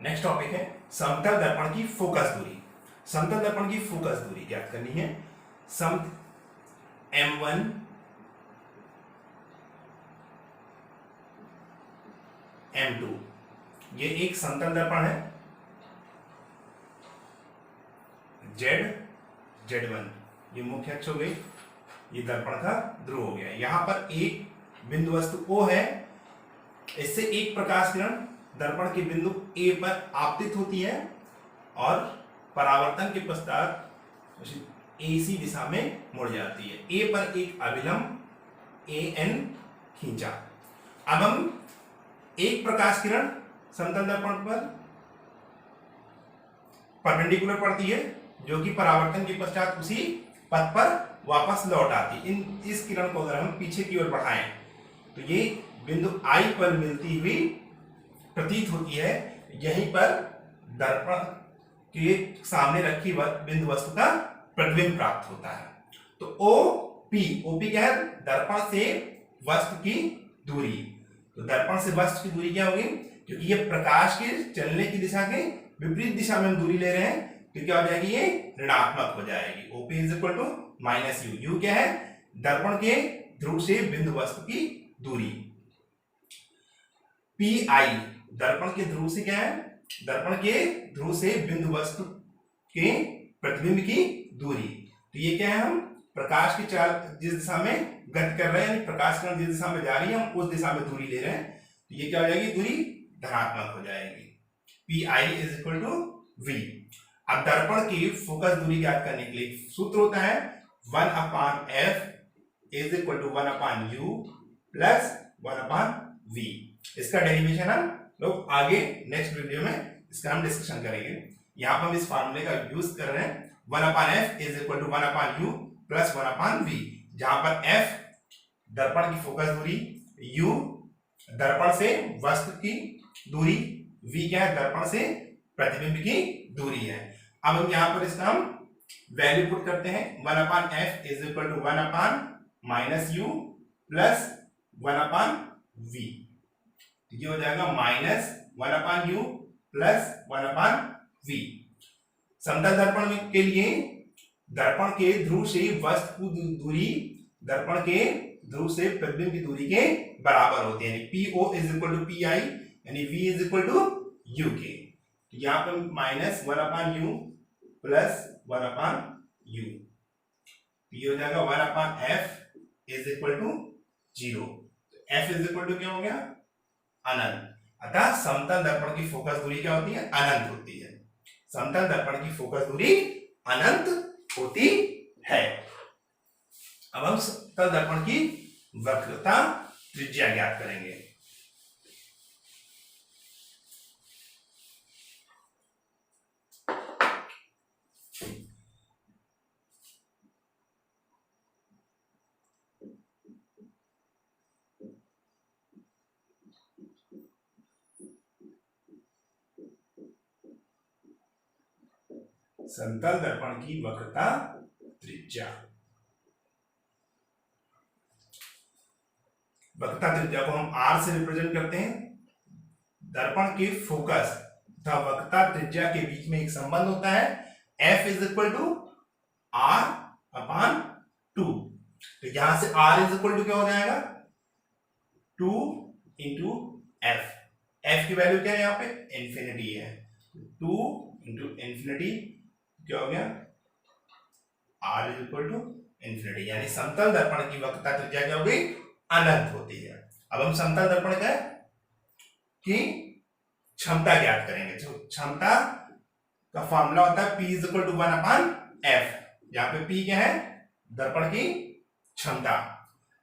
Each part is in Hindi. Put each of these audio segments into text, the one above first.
नेक्स्ट टॉपिक है समतल दर्पण की फोकस दूरी। समतल दर्पण की फोकस दूरी ज्ञात करनी है। सम M1 M2 ये एक समतल दर्पण है। Z1 ये मुख्य अक्ष हो गई, ये दर्पण का ध्रुव हो गया। यहां पर एक बिंदु वस्तु O है, इससे एक प्रकाश किरण दर्पण के बिंदु A पर आपतित होती है और परावर्तन के पश्चात AC दिशा में मुड़ जाती है। A पर एक अभिलंब AN खींचा। अब हम एक प्रकाश किरण समतल दर्पण पर परपेंडिकुलर पड़ती है, जो कि परावर्तन के पश्चात उसी पथ पर वापस लौट आती। इस किरण को अगर हम पीछे की ओर बढ़ाएं तो ये बिंदु I पर मिलती हुई प्रतीत होती है। यहीं पर दर्पण के सामने रखी बिंदु वस्तु का प्रतिबिंब प्राप्त होता है। तो OP क्या है? दर्पण से वस्तु की दूरी। तो दर्पण से वस्तु की दूरी क्या होगी? क्योंकि ये प्रकाश के चलने की दिशा के विपरीत दिशा में हम दूरी ले रहे हैं, तो क्या हो जाएगी? ये ऋणात्मक हो जाएगी। OP is -U। U क्या है? दर्पण के ध्रुव से बिंदु वस्तु की दूरी। PI दर्पण के ध्रुव से क्या है? दर्पण के ध्रुव से बिंदु वस्तु के प्रतिबिंब की दूरी। तो ये क्या है? हम प्रकाश की चाल जिस दिशा में गति कर रहे हैं, यानी प्रकाश किरण जिस दिशा में जा रही है, हम उस दिशा में दूरी ले रहे हैं, तो ये क्या हो जाएगी? दूरी धनात्मक हो जाएगी। PI = V। अब दर्पण की फोकस दूरी ज्ञात करने के लिए सूत्र होता है 1/f = 1/u + 1/v। इसका डेरिवेशन हम लोग आगे नेक्स्ट वीडियो में इसका हम डिस्कशन करेंगे। यहां पर हम इस फार्मूले का यूज कर रहे हैं 1/f = 1/u + 1/v, जहां पर f दर्पण की फोकस दूरी, u दर्पण से वस्तु की दूरी, v क्या है? दर्पण से प्रतिबिंब की दूरी है। अब हम यहां पर इसका हम वैल्यू पुट करते हैं 1/f = 1/-u + 1/v। ये हो जाएगा -1/u + 1/v। समतल दर्पण के लिए दर्पण के ध्रुव से वस्तु की दूरी दर्पण के ध्रुव से प्रतिबिंब की दूरी के बराबर होती है। PO = PI यानी V = UK। यहाँ पे -1/u + 1/u, ये हो जाएगा 1/f = 0। F क्या हो गया? अनंत। अतः समतल दर्पण की फोकस दूरी क्या होती है? अनंत होती है। समतल दर्पण की फोकस दूरी अनंत होती है। अब हम समतल दर्पण की वक्रता त्रिज्या ज्ञात करेंगे। समतल दर्पण की वक्रता त्रिज्या। वक्रता त्रिज्या को हम R से रिप्रेजेंट करते हैं। दर्पण के फोकस तथा वक्रता त्रिज्या के बीच में एक संबंध होता है, F = R/2। तो यहां से R = क्या हो जाएगा? 2 × F। F की वैल्यू क्या है? यहाँ पे इंफिनिटी है। 2 × इंफिनिटी क्या हो गया? R = यानी समतल दर्पण की वक्रता त्रिज्या क्या हो गई? अनंत होती है। अब हम समतल दर्पण की क्षमता ज्ञात करेंगे। जो क्षमता का फॉर्मूला होता है P = 1/f, जहां पे P क्या है? दर्पण की क्षमता,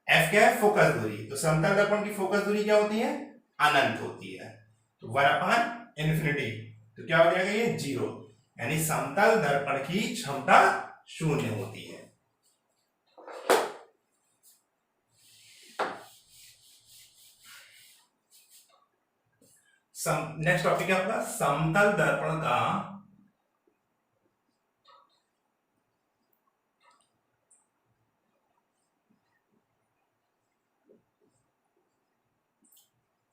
F क्या है? फोकस दूरी। तो समतल दर्पण की फोकस दूरी क्या होती है? अनंत होती है। तो 1/∞, तो क्या हो जाएगा? ये 0, यानी समतल दर्पण की क्षमता 0 होती है। नेक्स्ट टॉपिक है आपका समतल दर्पण का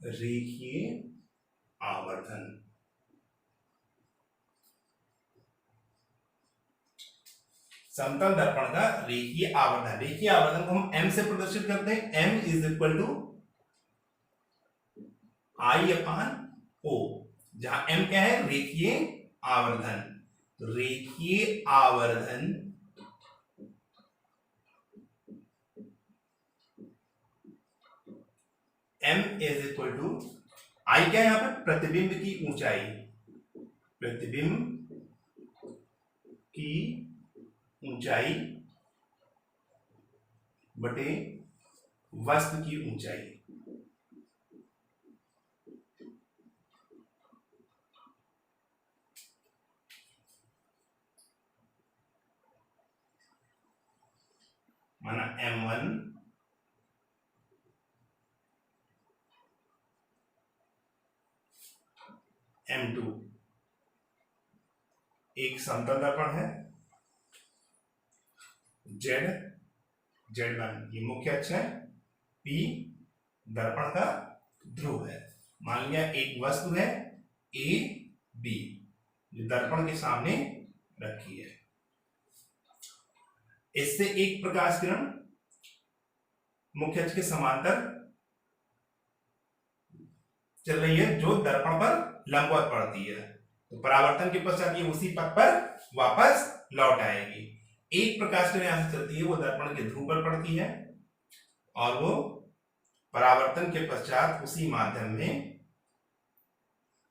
रेखीय आवर्धन। समतल दर्पण का रेखीय आवर्धन, रेखीय आवर्धन को हम m से प्रदर्शित करते हैं। m is equal to I upon O, जहां m क्या है, रेखीय आवर्धन। तो रेखीय आवर्धन m is equal to I क्या है यहां पर, प्रतिबिंब की ऊंचाई, प्रतिबिंब की ऊंचाई बटे वस्तु की ऊंचाई। माना m1 m2 एक समतल दर्पण है, Z1 ये मुख्य अक्ष है, P दर्पण का ध्रुव है। मान लिया एक वस्तु है A B जो दर्पण के सामने रखी है, इससे एक प्रकाश किरण मुख्य अक्ष के समांतर चल रही है जो दर्पण पर लंबवत पड़ती है, तो परावर्तन के पश्चात ये उसी पथ पर वापस लौट आएगी। एक प्रकाश किरण यहां से चलती है, वो दर्पण के ध्रुव पर पड़ती है और वो परावर्तन के पश्चात उसी माध्यम में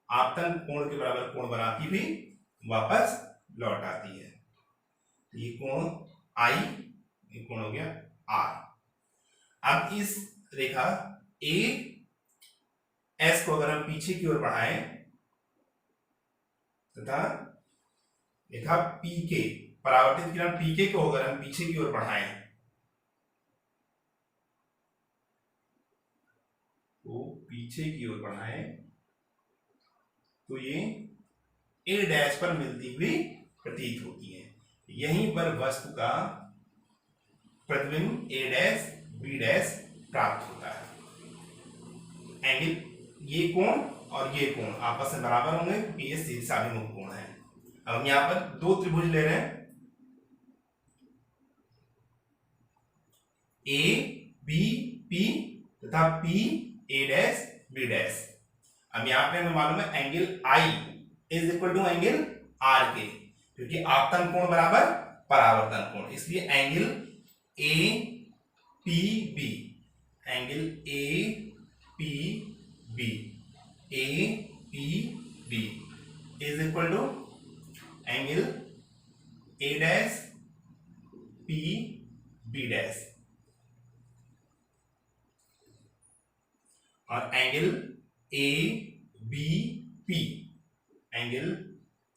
आपतन कोण के बराबर कोण बनाती हुई वापस लौट आती है। ये कोण I, ये कोण हो गया R। अब इस रेखा A S को अगर हम पीछे की ओर बढ़ाएं तथा रेखा PK, परावर्तित किरण PK को अगर हम पीछे की ओर बढ़ाएं तो पीछे की ओर बढ़ाएं तो ये A डैश पर मिलती हुई प्रतीत होती है। यहीं पर वस्तु का प्रतिबिंब A डैश B डैश प्राप्त होता है। एंगल ये कोण और ये कोण आपस में बराबर होंगे क्योंकि ये शीर्षाभिमुख कोण है। अब हम यहां पर दो त्रिभुज ले रहे हैं, A B P तथा P A dash B dash. अब यहां पे हमें मालूम है angle I is equal to angle R के, क्योंकि आपतन कोण बराबर परावर्तन कोण, इसलिए angle A P B, angle A P B, A P B is equal to angle A dash P B dash और angle A B P, angle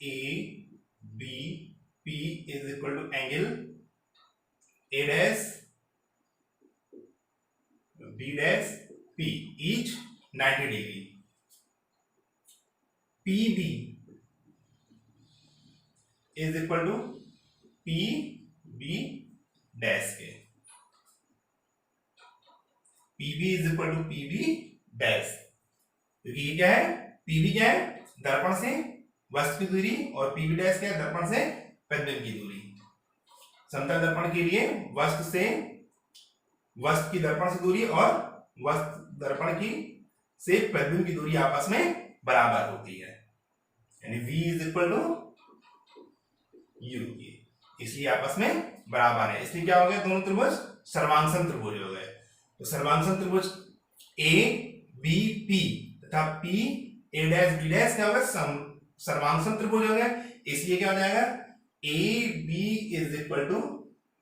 A B P is equal to angle A dash B dash P, each 90 degree. PB is equal to PB dash के, PB is equal to PB dash, क्योंकि ये क्या है, PB क्या है, दर्पण से वस्तु की दूरी और PB डैश क्या है, दर्पण से प्रतिबिंब की दूरी। समतल दर्पण के लिए वस्तु की दर्पण से दूरी और वस्तु दर्पण की से प्रतिबिंब की दूरी आपस में बराबर होती है, यानी V is equal to U, इसलिए आपस में बराबर है। इसलिए क्या हो गया, दोनों त्रिभुज सर्वांगसम त्रिभुज हो गए। तो सर्वांगसम त्रिभुज A B P तथा P A dash B dash क्या होगा, सर्वांगसम त्रिभुज हो गया। इसलिए क्या हो जाएगा, A B is equal to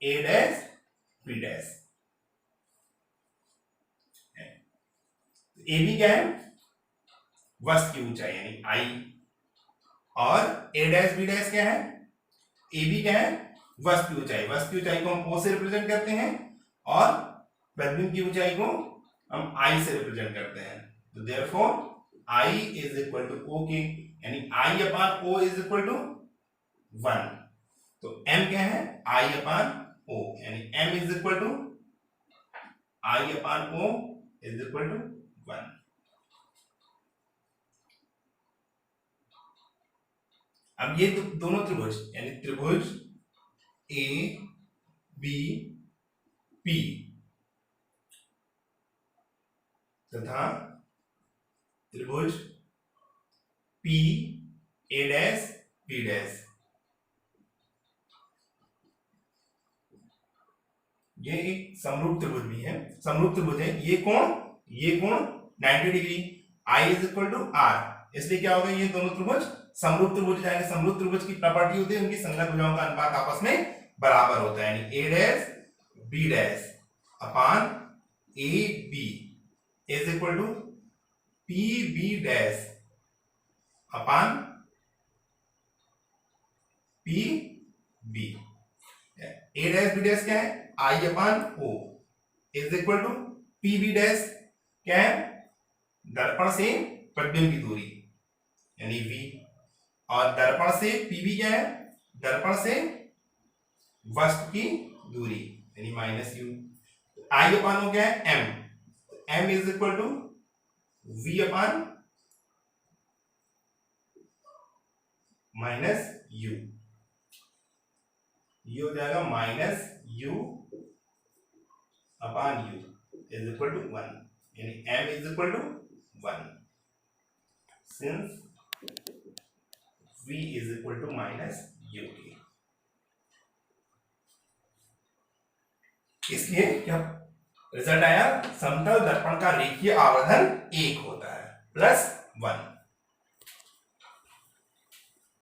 A dash B dash. AB क्या है, वस्तु की ऊंचाई यानी I, और A डैश B डैश क्या है, AB क्या है, वस्तु की ऊंचाई। वस्तु की ऊंचाई को हम O से रिप्रेजेंट करते हैं और प्रतिबिंब की ऊंचाई को हम I से रिप्रेजेंट करते हैं। तो therefore I is equal to O के, यानी I upon O is equal to 1। तो M क्या है, I अपान O, यानी M is equal to I upon O is equal to 1। अब ये दोनों त्रिभुज यानी त्रिभुज ए बी पी तथा त्रिभुज P A dash B dash, ये एक समरूप त्रिभुज भी है, समरूप त्रिभुज है। ये कोण 90 degree, I is equal to R, इसलिए क्या होगा, ये दोनों त्रिभुज समरूप त्रिभुज जाएंगे। समरूप त्रिभुज की प्रॉपर्टी होती है उनकी संगत भुजाओं का अनुपात आपस में बराबर होता है, यानी A dash B dash upon A B is equal to P B dash upon P B. A dash B dash क्या है, I upon O is equal to P B dash क्या है, दर्पण से प्रतिबिंब की दूरी यानी v, और दर्पण से पीबी क्या है, दर्पण से वस्तु की दूरी यानी माइनस यू। आई अपान हो क्या है m, m is equal to v upon minus U, ये हो जाएगा minus U upon U is equal to 1, यानी m is equal to 1 since v is equal to minus u, इसलिए क्या रिजल्ट आया, समतल दर्पण का रेखीय आवर्धन 1 होता है +1।